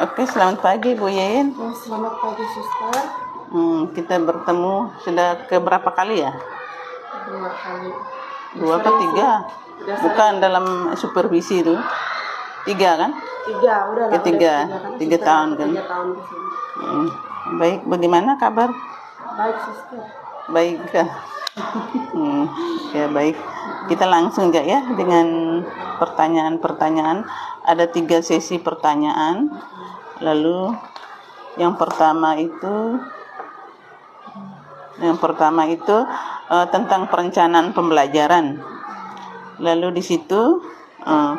Oke, selamat pagi Bu Yen. Selamat pagi suster. Kita bertemu sudah keberapa kali ya? 2 kali. 2 atau 3? Bukan dalam supervisi itu. 3 kan? 3, udah lah. Ketiga, 3 tahun kan? 3 tahun ke sini. Baik, bagaimana kabar? Baik suster. Baik kan? Ya baik. Kita langsung aja ya dengan pertanyaan-pertanyaan. Ada 3 sesi pertanyaan. Lalu yang pertama itu tentang perencanaan pembelajaran. Lalu di situ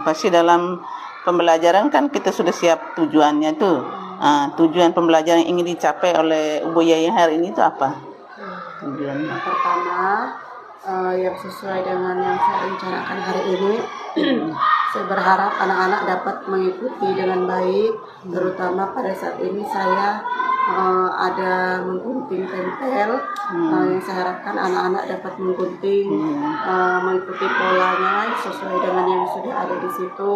pasti dalam pembelajaran kan kita sudah siap tujuannya tuh. Tujuan pembelajaran yang ingin dicapai oleh Bu Yaya hari ini itu apa? Tujuannya. Yang pertama yang sesuai dengan yang saya rencanakan hari ini, saya berharap anak-anak dapat mengikuti dengan baik, terutama pada saat ini saya ada menggunting tempel. Yang saya harapkan anak-anak dapat menggunting, mengikuti polanya sesuai dengan yang sudah ada di situ.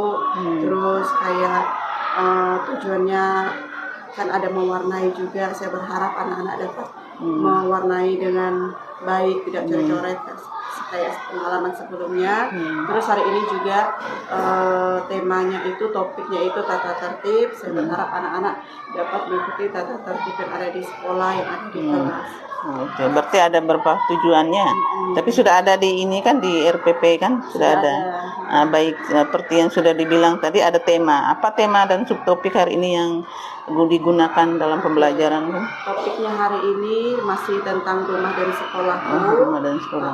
Terus kayak tujuannya kan ada mewarnai juga. Saya berharap anak-anak dapat mewarnai dengan baik, tidak coret-coret kayak pengalaman sebelumnya. Terus hari ini juga temanya itu, topiknya itu tata tertib. Saya berharap anak-anak dapat mengikuti tata tertib yang ada di sekolah, yang ada di kelas. Oke, berarti ada beberapa tujuannya. Tapi sudah ada di ini kan, di RPP kan sudah ada. Baik, seperti yang sudah dibilang tadi ada tema. Apa tema dan subtopik hari ini yang digunakan dalam pembelajaran? Topiknya hari ini masih tentang rumah dan sekolah. Rumah dan sekolah.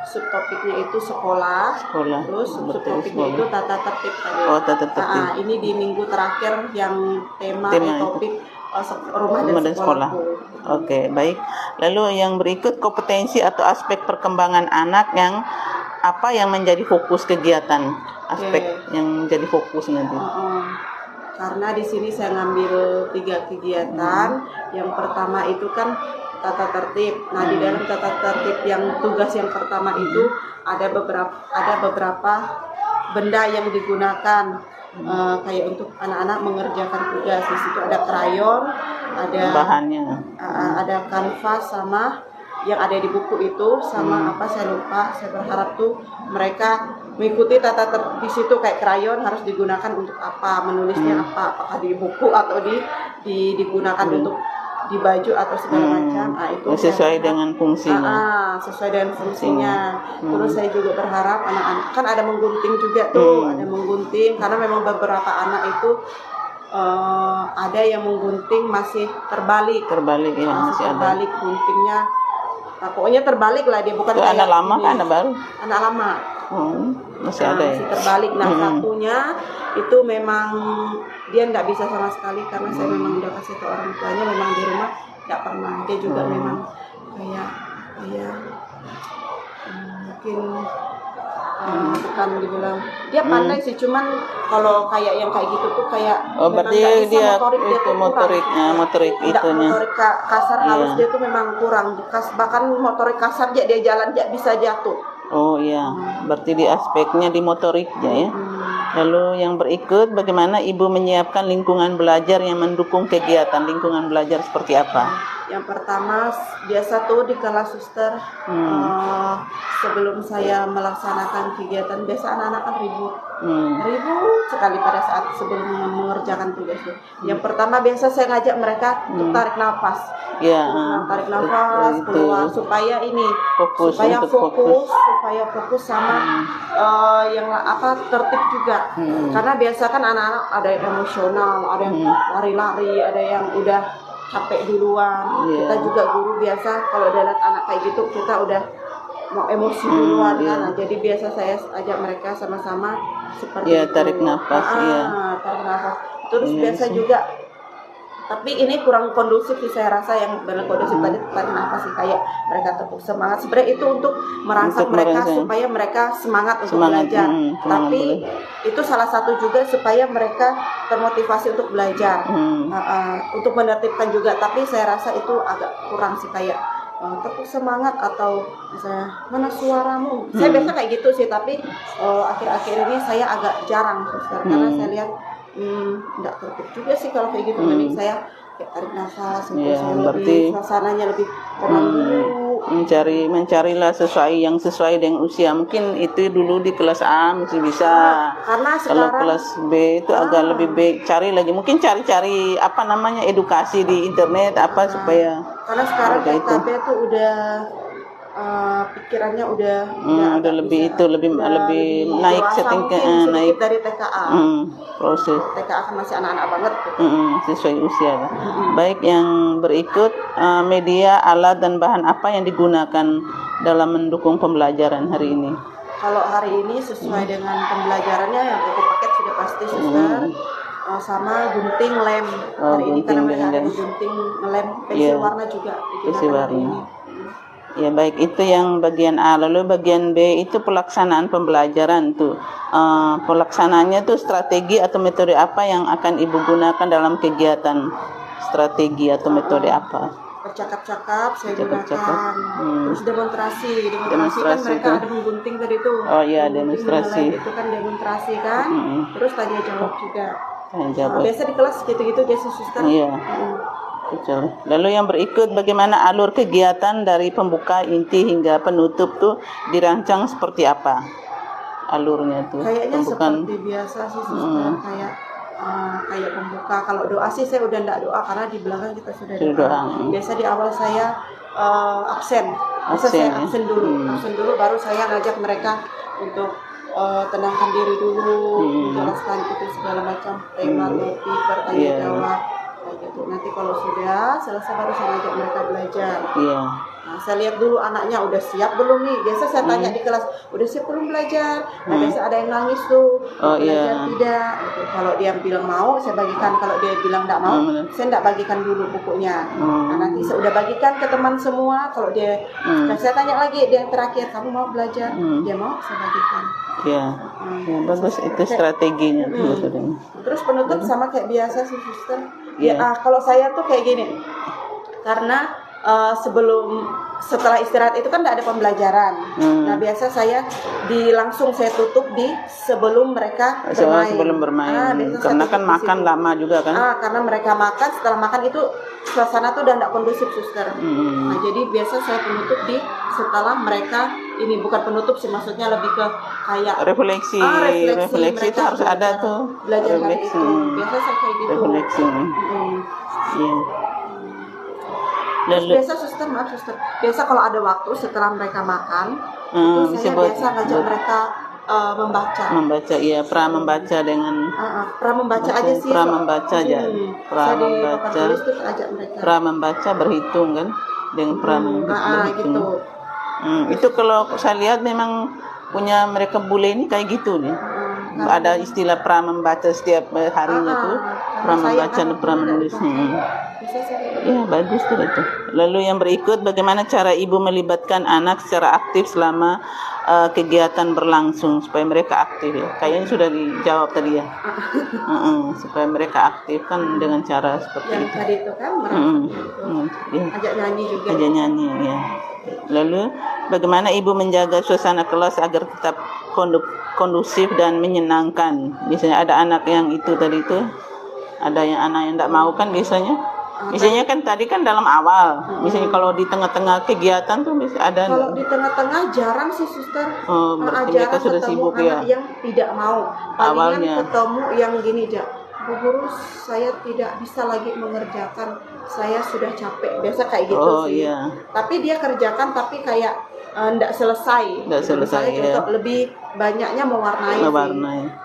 Subtopiknya itu sekolah. Terus subtopiknya itu tata tertib tadi. Oh, tata tertib. Ini di minggu terakhir yang tema topik rumah dan sekolah. Oke, baik. Lalu yang berikut, kompetensi atau aspek perkembangan anak yang apa yang menjadi fokus kegiatan, yang menjadi fokus nanti. Karena di sini saya ngambil 3 kegiatan. Yang pertama itu kan tata tertib. Nah, di dalam tata tertib yang tugas yang pertama itu ada beberapa benda yang digunakan kayak untuk anak-anak mengerjakan tugas. Di situ ada krayon, ada bahannya, ada kanvas, sama yang ada di buku itu, sama apa saya lupa. Saya berharap tuh mereka mengikuti tata tertib di situ. Kayak krayon harus digunakan untuk apa, menulisnya apa, apakah di buku atau digunakan untuk di baju atau segala macam. Itu sesuai dengan fungsinya. Sesuai dengan fungsinya. Terus saya juga berharap anak-anak kan ada menggunting juga tuh, ada menggunting, karena memang beberapa anak itu ada yang menggunting masih terbalik ya, masih terbalik guntingnya. Nah, pokoknya terbalik lah dia, bukan itu kayak anak lama kan, anak baru. Anak lama. Masih ada ya. Masih terbalik. Nah, satunya itu memang dia nggak bisa sama sekali, karena saya memang udah kasih ke orang tuanya, memang di rumah nggak pernah. Dia juga memang kayak mungkin bukan dibilang dia pandai sih, cuman kalau kayak yang kayak gitu tuh kayak berarti dia motorik itunya. Motorik kasar halus dia tuh memang kurang. Bahkan motorik kasar dia jalan bisa jatuh. Oh iya, berarti di aspeknya di motoriknya ya. Lalu yang berikut, bagaimana Ibu menyiapkan lingkungan belajar yang mendukung kegiatan? Lingkungan belajar seperti apa? Yang pertama, biasa tuh di kelas suster, sebelum saya melaksanakan kegiatan, biasa anak-anak kan ribut sekali pada saat sebelum mengerjakan tugas. Yang pertama biasa saya ngajak mereka untuk tarik nafas. Tarik nafas keluar supaya fokus sama yang tertib juga. Karena biasa kan anak-anak ada yang emosional, ada yang lari-lari, ada yang udah capek duluan. Kita juga guru biasa kalau udah lihat anak kayak gitu, kita udah mau emosi duluan kan. Nah, jadi biasa saya ajak mereka sama-sama seperti itu. Tarik nafas. Tarik nafas. Terus biasa juga, tapi ini kurang kondusif sih saya rasa. Yang benar kondusif tadi tarik nafas sih, kayak mereka tepuk semangat. Sebenarnya itu untuk merangsang mereka supaya mereka semangat untuk belajar. Tapi itu salah satu juga supaya mereka termotivasi untuk belajar. Untuk menertibkan juga, tapi saya rasa itu agak kurang sih, kayak tepuk semangat atau misalnya mana suaramu. Saya biasa kayak gitu sih, tapi akhir-akhir ini saya agak jarang suster, karena saya lihat nggak tertutup juga sih kalau kayak gitu. Mending saya kayak tarik nafas, gitu. Iya, Saya berarti lebih suasananya lebih tenang dulu. mencarilah sesuai dengan usia. Mungkin itu dulu di kelas A masih bisa. Karena Kalau sekarang kelas B itu agak lebih baik, cari lagi. Mungkin cari-cari apa namanya edukasi di internet apa supaya karena sekarang mereka itu. PKB tuh udah pikirannya udah Udah lebih itu lebih naik dewasa, setting mungkin sedikit naik dari TKA. proses TKA kan masih anak-anak banget gitu. sesuai usia kan. Baik, yang berikut media, alat dan bahan apa yang digunakan dalam mendukung pembelajaran hari ini? Kalau hari ini sesuai dengan pembelajarannya yang buku paket sudah pasti suster. Sama gunting lem. Hari ini karena mereka ada gunting lem, pensil warna juga pensil warna. Ya baik, itu yang bagian A. Lalu bagian B itu pelaksanaan pembelajaran tuh. Pelaksanaannya tuh strategi atau metode apa yang akan Ibu gunakan dalam kegiatan? Strategi atau metode apa? Bercakap-cakap saya gunakan. Terus demonstrasi kan mereka ada menggunting tadi itu. Oh iya, demonstrasi. Itu kan demonstrasi kan. Terus tanya jawab juga. Tanya jawab. Biasa di kelas gitu-gitu biasa suster. Iya. Betul. Lalu yang berikut, bagaimana alur kegiatan dari pembuka, inti hingga penutup tuh dirancang seperti apa? Alurnya tuh. Kayaknya seperti biasa sih suster, kayak pembuka. Kalau doa sih saya udah enggak doa karena di belakang kita sudah doa. Biasa di awal saya absen. Saya absen dulu. Absen dulu baru saya ngajak mereka untuk tenangkan diri dulu, menjelaskan itu segala macam tema, topik, bertanya jawab. Gitu. Nanti kalau sudah selesai baru saya ajak mereka belajar. Nah, saya lihat dulu anaknya udah siap belum nih. Biasa saya tanya di kelas, udah siap belum belajar? Nah, biasa ada yang nangis tuh, belajar tidak. Gitu. Kalau dia bilang mau, saya bagikan. Kalau dia bilang tidak mau, saya tidak bagikan dulu bukunya. Nah, nanti saya udah bagikan ke teman semua. Kalau dia, saya tanya lagi, dia yang terakhir, kamu mau belajar? Dia mau, saya bagikan. Ya, bagus itu strateginya. Terus penutup sama kayak biasa sih suster. Kalau saya tuh kayak gini, karena setelah istirahat itu kan tidak ada pembelajaran. Nah biasa saya langsung saya tutup sebelum mereka bermain. Sebelum bermain. Karena kan makan lama juga kan. Karena mereka makan, setelah makan itu suasana tuh udah tidak kondusif suster. Nah jadi biasa saya penutup setelah mereka ini, bukan penutup sih, maksudnya lebih ke kayak refleksi itu harus ada tuh. Belajar refleksi. Biasa saya kayak gitu. Refleksi. Biasa suster, biasa kalau ada waktu setelah mereka makan, itu saya biasa ngajak mereka membaca. Iya, membaca dengan membaca aja sih. Membaca aja. Membaca berhitung kan, dengan berhitung. Gitu. Itu kalau saya lihat memang punya mereka bule ini kayak gitu nih. Ada istilah membaca setiap harinya tuh. Membaca dan menulis. Ya bagus tuh itu. Lalu yang berikut, bagaimana cara ibu melibatkan anak secara aktif selama kegiatan berlangsung supaya mereka aktif ya? Kayaknya sudah dijawab tadi ya. Supaya mereka aktif kan dengan cara seperti yang itu. Tadi itu kan ajak nyanyi juga. Ajak nyanyi ya. Lalu bagaimana ibu menjaga suasana kelas agar tetap kondusif dan menyenangkan? Misalnya ada anak yang itu tadi itu, ada yang anak yang tidak mau kan biasanya. Misalnya kan tadi kan dalam awal, misalnya kalau di tengah-tengah kegiatan tuh bisa ada. Kalau di tengah-tengah jarang sih suster. Berarti mereka sudah sibuk ya. Yang tidak mau. Awalnya ketemu yang gini aja. Bu guru, saya tidak bisa lagi mengerjakan, saya sudah capek. Biasa kayak gitu sih. Iya. Tapi dia kerjakan tapi kayak enggak selesai. Ya. Lebih banyaknya mewarnai.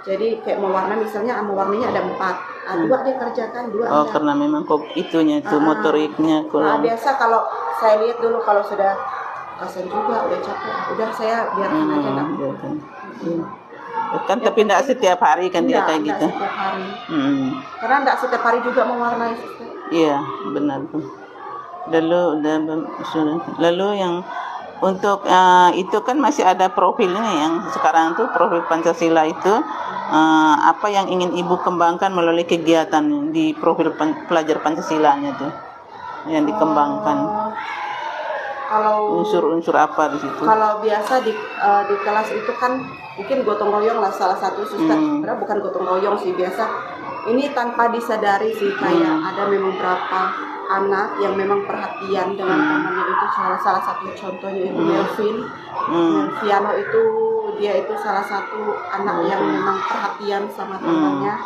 Jadi kayak mewarnai, misalnya mewarnainya ada 4. 2 dia kerjakan, 2 enggak. Karena memang itunya itu motoriknya kurang. Biasa kalau saya lihat dulu kalau sudah kasian juga, udah capek, udah saya biarkan aja enggak. Kan tapi tidak setiap hari kan dia kayak gitu. Setiap hari. Karena tidak setiap hari juga mewarnai. Iya, benar tuh. Lalu yang untuk itu kan masih ada profilnya yang sekarang tuh profil Pancasila itu apa yang ingin ibu kembangkan melalui kegiatan di profil pelajar Pancasilanya tuh yang dikembangkan. Kalau unsur-unsur apa di situ? Kalau biasa di kelas itu kan mungkin gotong royong lah salah satu suster. Karena bukan gotong royong sih, biasa ini tanpa disadari sih, kayak ada memang beberapa anak yang memang perhatian dengan temannya itu. Salah satu contohnya itu Melviano itu, dia itu salah satu anak yang memang perhatian sama temannya.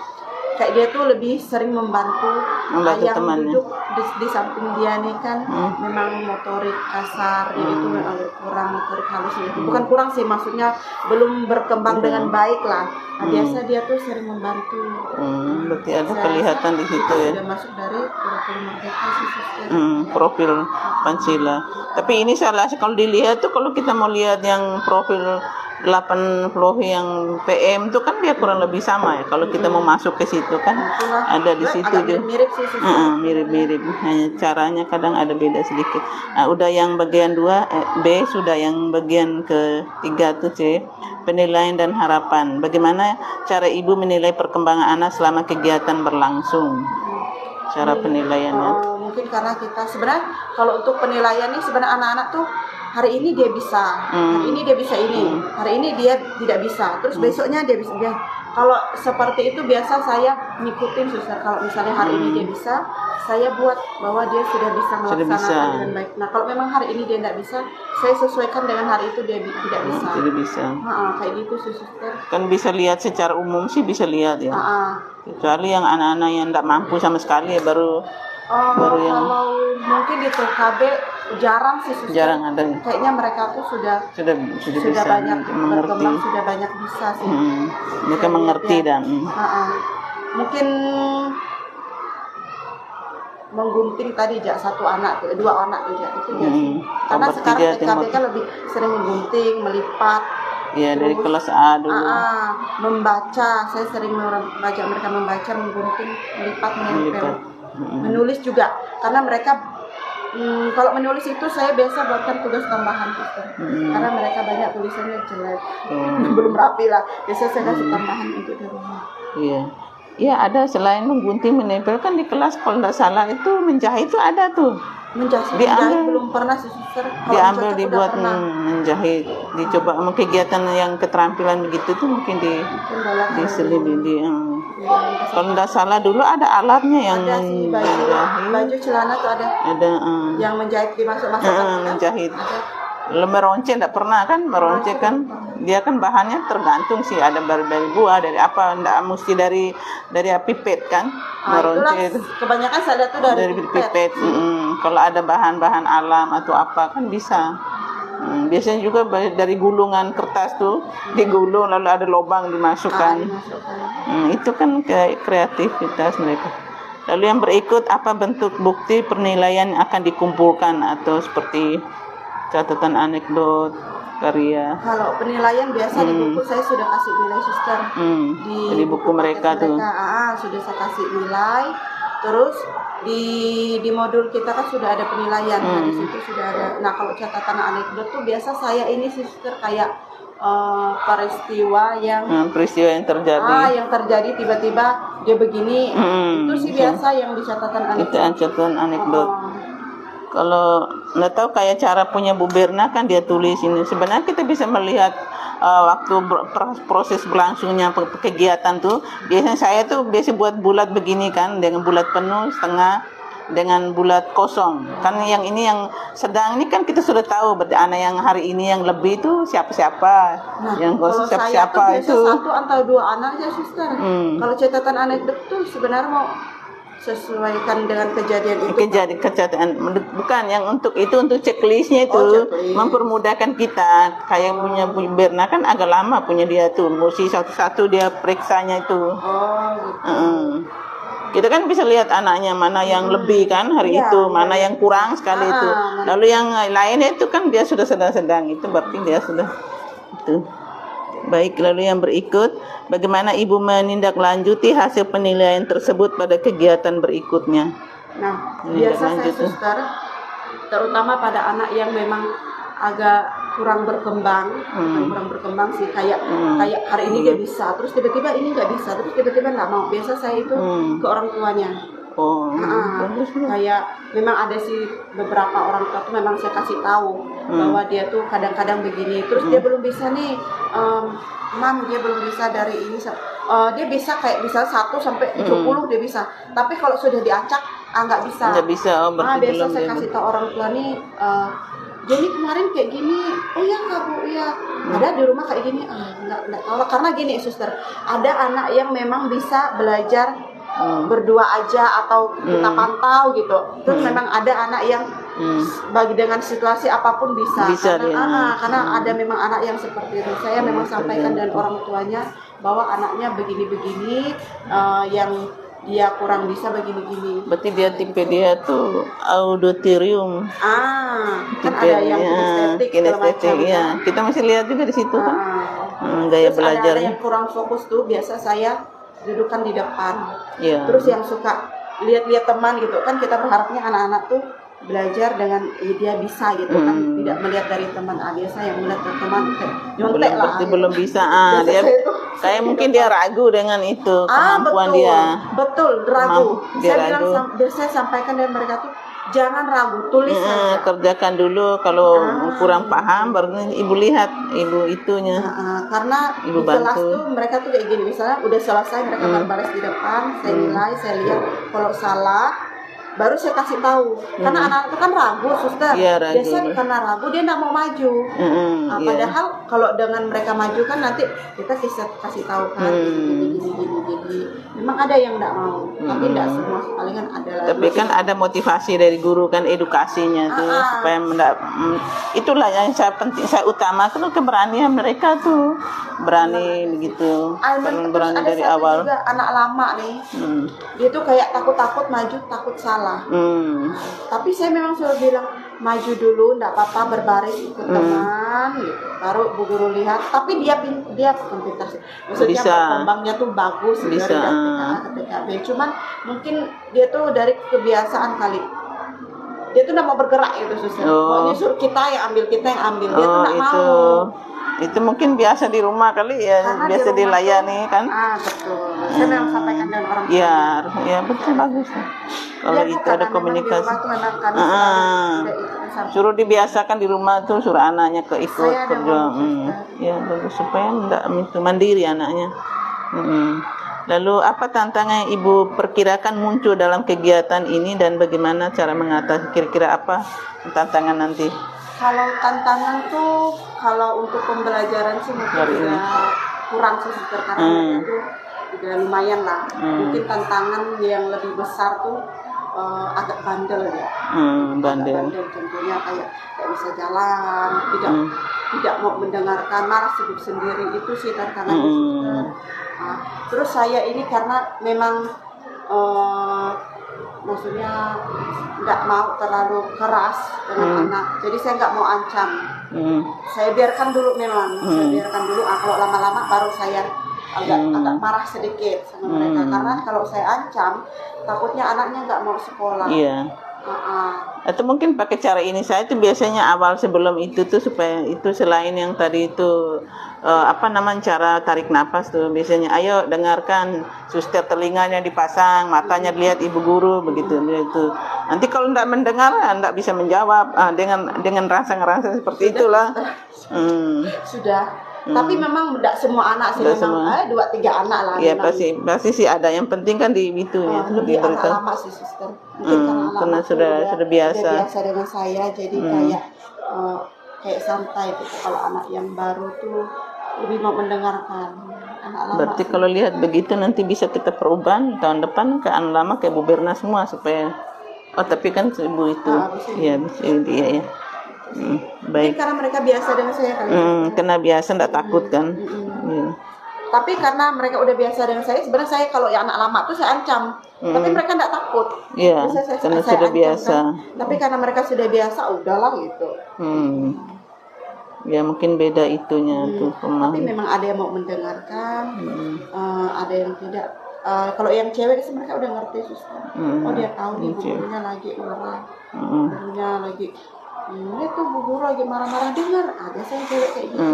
Kayak dia tuh lebih sering membantu yang temannya. duduk di samping dia nih kan, memang motorik kasar, itu kurang motorik halus itu. Bukan kurang sih, maksudnya belum berkembang dengan baik lah. Nah, biasa dia tuh sering membantu. Berarti ada kelihatan di situ ya. Sudah masuk dari profil Merdeka sih, Suster. Profil Pancasila. Tapi ini salah kalau dilihat tuh, kalau kita mau lihat yang profil 80 yang PM itu kan dia kurang lebih sama ya. Kalau kita mau masuk ke situ kan ada di situ juga. Mirip sih, Suster. Mirip-mirip. Hanya caranya kadang ada beda sedikit. Nah, udah yang bagian 2 B, sudah yang bagian ketiga tuh C, penilaian dan harapan. Bagaimana cara ibu menilai perkembangan anak selama kegiatan berlangsung? Cara penilaiannya. Mungkin karena kita sebenarnya kalau untuk penilaian nih, sebenarnya anak-anak tuh hari ini dia bisa, hari ini dia bisa ini, hari ini dia tidak bisa, terus besoknya dia bisa. Kalau seperti itu biasa saya ngikutin, Suster. Kalau misalnya hari ini dia bisa, saya buat bahwa dia sudah bisa melaksanakan dengan baik. Nah, kalau memang hari ini dia tidak bisa, saya sesuaikan dengan hari itu dia tidak bisa. Tidak bisa. Kayak gitu sih, Suster. Kan bisa lihat secara umum sih, bisa lihat ya. Kecuali yang anak-anak yang tidak mampu sama sekali ya, baru yang kalau mungkin di TKB jarang sih, Suster. Jarang ada. Kayaknya mereka tuh sudah bisa banyak mengerti. berkembang, sudah banyak bisa sih. Mereka mengerti dan mungkin menggunting tadi satu anak, dua anak itu karena sekarang TKB kan lebih sering menggunting, melipat. Ya, dari kelas A dulu. Membaca, saya sering membaca mereka membaca, menggunting, melipat, menempel. Menulis juga, karena mereka kalau menulis itu saya biasa buatkan tugas tambahan, karena mereka banyak tulisannya jelek, belum rapi lah. Biasanya saya kasih tambahan untuk di rumah. Iya, ada selain menggunting, menempel kan di kelas kalau tidak salah itu menjahit itu ada tuh. Menjahit belum pernah sih, Suster. Diambil dibuat menjahit, dicoba kegiatan yang keterampilan begitu tuh mungkin diselidiki. Kalau tidak salah dulu ada alatnya yang menjahit. Baju celana tuh ada. Yang menjahit dimasuk-masuk. Menjahit. Meronce tidak pernah kan? Meronce kan dia kan bahannya tergantung sih, ada dari buah, dari apa, tidak mesti dari pipet kan. Meronce itu kebanyakan saya lihat tuh dari pipet. Kalau ada bahan-bahan alam atau apa kan bisa. Biasanya juga dari gulungan kertas tuh digulung lalu ada lubang dimasukkan. Itu kan kreativitas mereka. Lalu yang berikut, apa bentuk bukti penilaian yang akan dikumpulkan atau seperti catatan anekdot, karya. Kalau penilaian biasa di buku saya sudah kasih nilai, Suster. Di buku mereka tuh. Sudah saya kasih nilai. Terus di modul kita kan sudah ada penilaian. Di situ sudah ada. Nah, kalau catatan anekdot tuh biasa saya ini, Suster, kayak peristiwa yang terjadi. Yang terjadi tiba-tiba dia begini. Itu sih biasa yang di catatan anekdot. Itu catatan anekdot. Kalau nggak tahu kayak cara punya Bu Berna kan dia tulis ini. Sebenarnya kita bisa melihat waktu proses berlangsungnya kegiatan tuh. Biasanya saya tuh biasa buat bulat begini kan, dengan bulat penuh, setengah, dengan bulat kosong. Kan yang ini yang sedang ini kan kita sudah tahu berarti anak yang hari ini yang lebih itu siapa-siapa. Yang kosong siapa-siapa itu. Satu atau dua anak aja, Suster. Kalau catatan anekdot tuh sebenarnya mau sesuaikan dengan kejadian itu. Kejadian bukan yang untuk checklistnya itu, mempermudahkan kita. Kayak punya Bu Berna kan agak lama punya dia tuh, mesti satu-satu dia periksanya itu. Gitu. Kita kan bisa lihat anaknya mana yang lebih kan hari itu, mana yang kurang sekali itu. Lalu yang lainnya itu kan dia sudah sedang-sedang, itu berarti dia sudah itu. Baik, lalu yang berikut, bagaimana Ibu menindaklanjuti hasil penilaian tersebut pada kegiatan berikutnya? Nah, biasa saya, Suster, terutama pada anak yang memang agak kurang berkembang, kurang berkembang sih, kayak hari ini dia bisa, terus tiba-tiba ini nggak bisa, terus tiba-tiba nggak mau. Biasa saya itu ke orang tuanya. Oh, Ah, bagus ya. kayak memang ada sih beberapa orang tua tuh memang saya kasih tahu bahwa dia tuh kadang-kadang begini, terus dia belum bisa nih, mam dia belum bisa dari ini, dia bisa kayak bisa 1 sampai 70 dia bisa, tapi kalau sudah diacak nggak bisa. Nggak bisa, oh, berarti Biasa belum saya dia. kasih tahu orang tua nih, jadi kemarin kayak gini, oh iya nggak bu, iya ada di rumah kayak gini, nggak tahu lah. Karena gini suster, ada anak yang memang bisa belajar berdua aja atau kita pantau gitu. Terus memang ada anak yang bagi dengan situasi apapun bisa. Bisa Karena, dia. karena ada memang anak yang seperti itu. Saya memang sampaikan dan orang tuanya bahwa anaknya begini-begini, yang dia kurang bisa begini-gini. Berarti dia tipe dia tuh auditorium. Kan ada yang kinestetik segala macam. ya. Kita masih lihat juga di situ kan. Gaya Terus ada belajarnya. yang kurang fokus tuh biasa saya dudukkan di depan. Iya. Terus yang suka lihat-lihat teman gitu kan, kita berharapnya anak-anak tuh belajar dengan dia bisa gitu kan, tidak melihat dari teman. Biasa yang melihat dari teman kayak nyontek lah. Berarti gitu. belum bisa. Biasa Dia saya tuh kayak mungkin dia ragu dengan itu kemampuan betul, dia. betul ragu. Dia Saya ragu. bilang, saya sampaikan dari mereka tuh jangan ragu, tulis saja. Kerjakan dulu, kalau kurang paham baru ibu lihat ibu itunya. Karena Ibu di kelas bantu. tuh mereka tuh kayak gini, misalnya udah selesai mereka baris di depan, saya nilai, saya lihat kalau salah baru saya kasih tahu. Karena anak itu kan ragu, suster. Iya, ragu. Biasanya karena ragu dia nggak mau maju. Iya. Padahal kalau dengan mereka maju kan nanti kita kasih tahu kan gini. Memang ada yang nggak mau, tapi nggak semua, palingan ada lagi. Tapi kan ada motivasi dari guru kan, edukasinya tuh supaya itulah yang saya utamakan, keberanian mereka tuh, berani begitu, Terus berani ada dari satu awal. juga anak lama nih, dia tuh kayak takut maju, takut salah. Tapi saya memang selalu bilang maju dulu, enggak apa-apa, berbaris ikut teman gitu. Baru Bu Guru lihat, tapi dia bukan pintar sih. Maksudnya berkembangnya tuh bagus dari TKA ke TKB. Cuman mungkin dia tuh dari kebiasaan kali. Dia tuh enggak mau bergerak gitu, susah. Pokoknya suruh kita yang ambil, dia tuh enggak mau. Itu mungkin biasa di rumah kali ya, Karena biasa di rumah dilayani tuh, kan. Betul. Saya memang sampaikan dengan orang tua. Ya betul, bagus. Kalau itu ada komunikasi. Suruh dibiasakan di rumah tuh, suruh anaknya ikut kerja. Ya bagus, supaya enggak mandiri anaknya. Lalu apa tantangan yang Ibu perkirakan muncul dalam kegiatan ini dan bagaimana cara mengatasi, kira-kira apa tantangan nanti? Kalau tantangan tuh, kalau untuk pembelajaran sih mungkin juga kurang sih, karena itu juga lumayan lah. Mungkin tantangan yang lebih besar tuh agak bandel ya. Bandel. Contohnya kayak tidak bisa jalan, tidak mau mendengarkan, marah sibuk sendiri, itu sih tantangannya. Terus saya ini karena memang maksudnya nggak mau terlalu keras dengan anak, jadi saya nggak mau ancam. Saya biarkan dulu memang, kalau lama-lama baru saya agak marah sedikit sama mereka, karena kalau saya ancam takutnya anaknya nggak mau sekolah. Iya. Atau mungkin pakai cara ini, saya itu biasanya awal sebelum itu tuh, supaya itu selain yang tadi itu cara tarik nafas tuh, biasanya ayo dengarkan, suster telinganya dipasang, matanya lihat ibu guru, begitu. Nanti kalau tidak mendengar, tidak bisa menjawab, dengan rasa-rasa seperti itulah. Sudah. Tapi memang tidak semua anak sih, memang 2-3 anak lah. Iya, pasti sih ada. Yang penting kan di itunya. Lebih anak lama sih, suster. Mungkin karena sudah biasa. Biasa dengan saya, jadi kayak santai gitu. Kalau anak yang baru tuh lebih mau mendengarkan. Anak lama. Berarti kalau lihat begitu nanti bisa kita perubahan tahun depan ke anak lama kayak Bu Berna semua, supaya tapi kan ibu itu ya dia ya. Baik. Karena mereka biasa dengan saya kali. Karena biasa enggak takut kan. Tapi karena mereka udah biasa dengan saya, sebenarnya saya kalau yang anak lama tuh saya ancam. Tapi mereka enggak takut. Iya. Karena sudah biasa. Kan. Tapi karena mereka sudah biasa, udahlah gitu. Ya mungkin beda itunya tuh. Tapi memang ada yang mau mendengarkan, ada yang tidak. Kalau yang cewek sih mereka udah ngerti, suster. Oh dia tahu nih gurunya lagi marah, gurunya lagi. Itu Bu Guru lagi marah-marah, dengar. Ada saya cewek kayak gitu.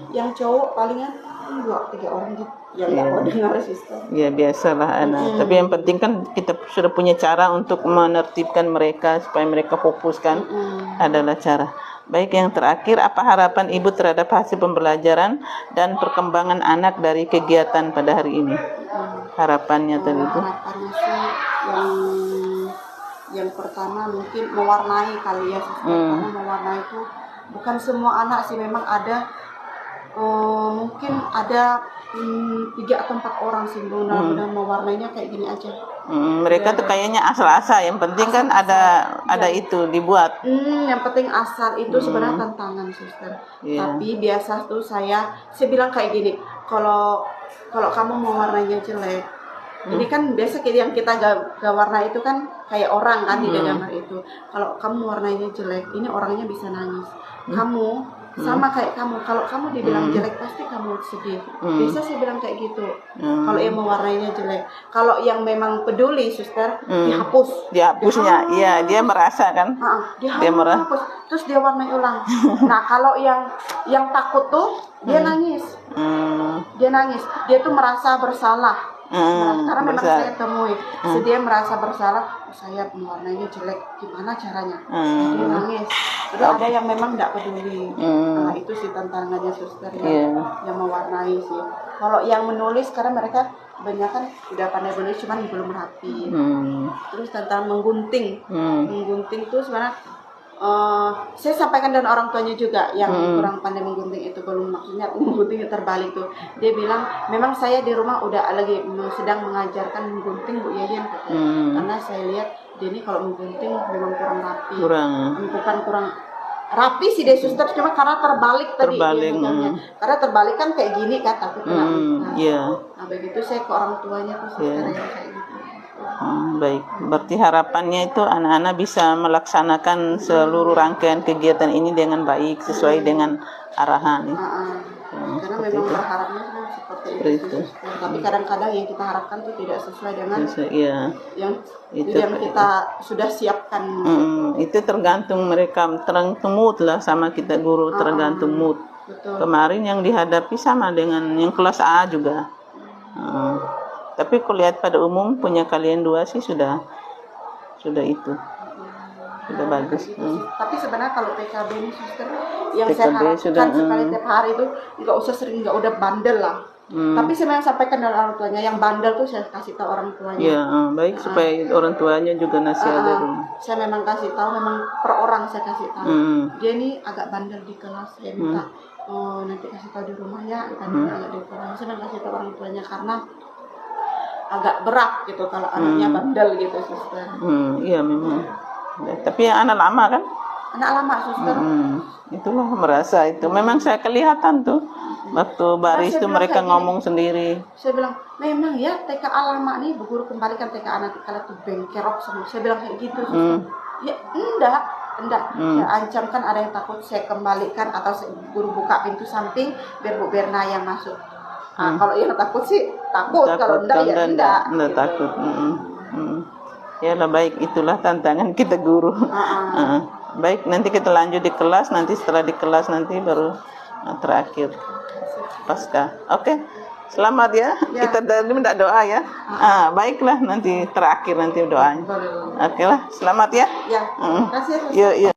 Yang cowok palingan 2-3 orang gitu yang Iya. nggak mau dengar sister. Ya biasalah anak. Tapi yang penting kan kita sudah punya cara untuk menertibkan mereka supaya mereka fokus kan. Adalah cara. Baik, yang terakhir, apa harapan ibu terhadap hasil pembelajaran dan perkembangan anak dari kegiatan pada hari ini? Harapannya tadi itu. Harapannya sih yang pertama mungkin mewarnai kali ya sister. Karena mewarnai itu bukan semua anak sih, memang ada mungkin ada 3 atau 4 orang sih mudah-mudahan mewarnainya kayak gini aja. Mereka tuh kayaknya asal-asal, yang penting kan ada itu dibuat. Yang penting asal itu sebenarnya tantangan sister. Iya. Tapi biasa tuh saya bilang kayak gini, kalau kamu mau warnanya jelek, ini kan biasa kayak yang kita gak warna itu kan kayak orang kan di gambar itu. Kalau kamu warnanya jelek, ini orangnya bisa nangis. Kamu sama kayak kamu, kalau kamu dibilang jelek pasti kamu sedih. Bisa saya bilang kayak gitu. Kalau yang mewarnainya jelek, kalau yang memang peduli suster, Dihapusnya, iya dia merasa kan. dia hapus, terus dia warnai ulang. Nah kalau yang takut tuh dia nangis, dia tuh merasa bersalah. Karena memang saya temui, dia merasa bersalah, saya mewarnainya jelek, gimana caranya? Dia nangis. Terus ada yang memang tidak peduli. Nah itu sih tantangannya suster yang mewarnai sih. Kalau yang menulis, karena mereka kebanyakan udah pandai menulis, cuman belum rapi. Terus tantangan menggunting, menggunting tuh sebenarnya saya sampaikan dan orang tuanya juga yang kurang pandai menggunting itu, belum maksudnya menggunting terbalik tuh. Dia bilang memang saya di rumah udah lagi sedang mengajarkan menggunting Bu Yayan katanya. Karena saya lihat dia ini kalau menggunting memang kurang rapi. Bukan kurang rapi sih deh suster, cuma karena terbalik tadi dia megangnya. Karena terbalik kan kayak gini kan, takut kena. Nah begitu saya ke orang tuanya tuh suster yang kayak gitu. Baik, berarti harapannya itu anak-anak bisa melaksanakan seluruh rangkaian kegiatan ini dengan baik sesuai dengan arahan. Karena memang berharapnya kan seperti itu. Tapi kadang-kadang yang kita harapkan itu tidak sesuai dengan yang kita sudah siapkan. Itu tergantung mereka, tergantung mood lah sama kita guru, tergantung mood. Betul. Kemarin yang dihadapi sama dengan yang kelas A juga. Tapi kulihat pada umum punya kalian 2 sih sudah itu sudah bagus. Tapi sebenarnya kalau PKB ini suster yang saya harapkan sekali tiap hari itu nggak usah sering, nggak udah bandel lah. Tapi saya memang sampaikan dengan orang tuanya, yang bandel tuh saya kasih tahu orang tuanya. Iya, baik supaya orang tuanya juga nasihat dari. Saya memang kasih tahu, memang per orang saya kasih tahu. Dia ini agak bandel di kelas, saya minta nanti kasih tahu di rumah ya, tadi agak di kelas. Saya memang kasih tahu orang tuanya karena agak berat gitu kalau anaknya bandel gitu suster. Iya memang. Tapi yang anak lama kan? Anak lama suster. Itulah merasa itu. Memang saya kelihatan tuh waktu baris itu mereka ngomong sendiri. Saya bilang memang ya TKA lama nih, Bu Guru kembalikan TKA nanti kalian tuh bengkerok semua. Saya bilang kayak gitu suster. Ya enggak. Saya ancam kan ada yang takut saya kembalikan atau Guru buka pintu samping biar Bu Berna yang masuk. Kalau yang takut sih takut, kalau enggak ya enggak. Enggak gitu. Takut. Ya lah baik, itulah tantangan kita guru. Baik, nanti kita lanjut di kelas, nanti setelah di kelas nanti baru terakhir pasca. Oke. Selamat ya. Kita tadi minta doa ya. Baiklah nanti terakhir nanti doanya. Oke lah, selamat ya. Ya. Terima kasih. Yuk.